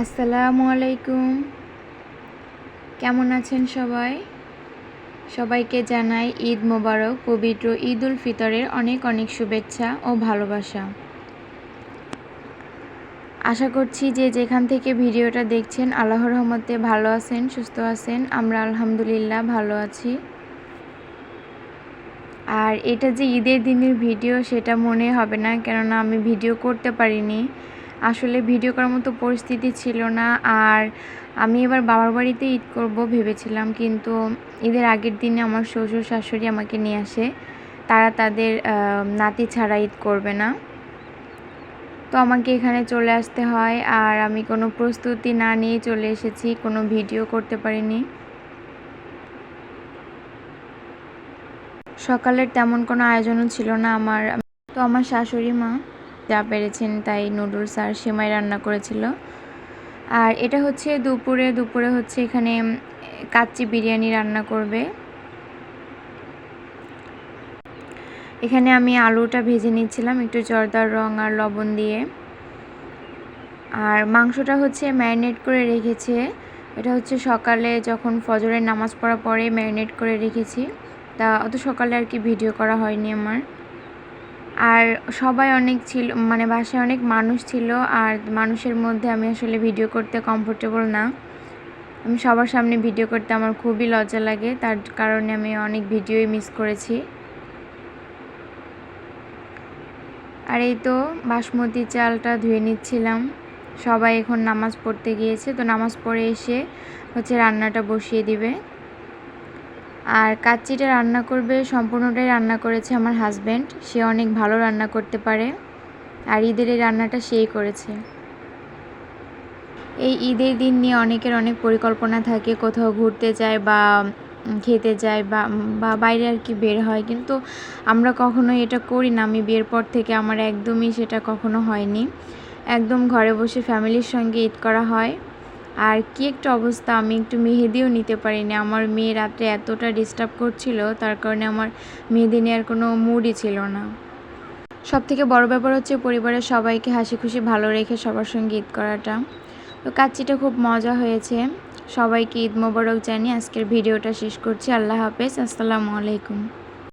আসসালামু আলাইকুম। কেমন আছেন সবাই? সবাইকে জানাই ঈদ মোবারক। পবিত্র ঈদ উল ফিতরের অনেক অনেক শুভেচ্ছা ও ভালোবাসা। আশা করছি যে যেখান থেকে ভিডিওটা দেখছেন আল্লাহর রহমতে ভালো আছেন, সুস্থ আছেন। আমরা আলহামদুলিল্লাহ ভালো আছি। আর এটা যে ঈদের দিনের ভিডিও সেটা মনে হবে না, কেননা আমি ভিডিও করতে পারিনি। আসলে ভিডিও করার মতো পরিস্থিতি ছিল না। আর আমি এবার বাবার বাড়িতে ঈদ করব ভেবেছিলাম, কিন্তু ঈদের আগের দিনে আমার শ্বশুর শাশুড়ি আমাকে নিয়ে আসে। তারা তাদের নাতি ছাড়া ঈদ করবে না, তো আমাকে এখানে চলে আসতে হয়। আর আমি কোনো প্রস্তুতি না নিয়ে চলে এসেছি, কোনো ভিডিও করতে পারিনি। সকালের তেমন কোনো আয়োজনও ছিল না তো আমার শাশুড়ি মা যা পেরেছেন তাই নুডলস আর সেমাই রান্না করেছিল। আর এটা হচ্ছে দুপুরে হচ্ছে এখানে কাচ্চি বিরিয়ানি রান্না করবে। এখানে আমি আলুটা ভেজে নিচ্ছিলাম একটু জর্দার রং আর লবণ দিয়ে। আর মাংসটা হচ্ছে ম্যারিনেট করে রেখেছে। এটা হচ্ছে সকালে যখন ফজরের নামাজ পড়ার পরে ম্যারিনেট করে রেখেছি। তা অত সকালে আর কি ভিডিও করা হয়নি আমার। আর সবাই অনেক ছিল, মানে বাসায় অনেক মানুষ ছিল। আর মানুষের মধ্যে আমি আসলে ভিডিও করতে কমফোর্টেবল না। আমি সবার সামনে ভিডিও করতে আমার খুবই লজ্জা লাগে, তার কারণে আমি অনেক ভিডিওই মিস করেছি। আর এই তো বাসমতি চালটা ধুয়ে নিচ্ছিলাম। সবাই এখন নামাজ পড়তে গিয়েছে, তো নামাজ পড়ে এসে হচ্ছে রান্নাটা বসিয়ে দিবে। আর কাচ্চিটা রান্না করবে, সম্পূর্ণটাই রান্না করেছে আমার হাজব্যান্ড। সে অনেক ভালো রান্না করতে পারে, আর ঈদের এই রান্নাটা সেই করেছে। এই ঈদের দিন নিয়ে অনেকের অনেক পরিকল্পনা থাকে, কোথাও ঘুরতে যায় বা খেতে যায় বা বাইরে আর কি বের হয়, কিন্তু আমরা কখনোই এটা করি না। আমি বিয়ের পর থেকে আমার একদমই সেটা কখনো হয়নি। একদম ঘরে বসে ফ্যামিলির সঙ্গে ঈদ করা হয়। আর কি একটা অবস্থা, আমি একটু মেহেদিও নিতে পারিনি। আমার মেয়ে রাত্রে এতটা ডিস্টার্ব করছিল, তার কারণে আমার মেহেদি নেওয়ার কোনো মুডই ছিল না। সবথেকে বড় ব্যাপার হচ্ছে পরিবারের সবাইকে হাসি খুশি ভালো রেখে সবার সঙ্গে ঈদ করাটা। তো কাচ্চিটা খুব মজা হয়েছে। সবাইকে ঈদ মোবারক জানিয়ে আজকের ভিডিওটা শেষ করছি। আল্লাহ হাফেজ, আসসালামু আলাইকুম।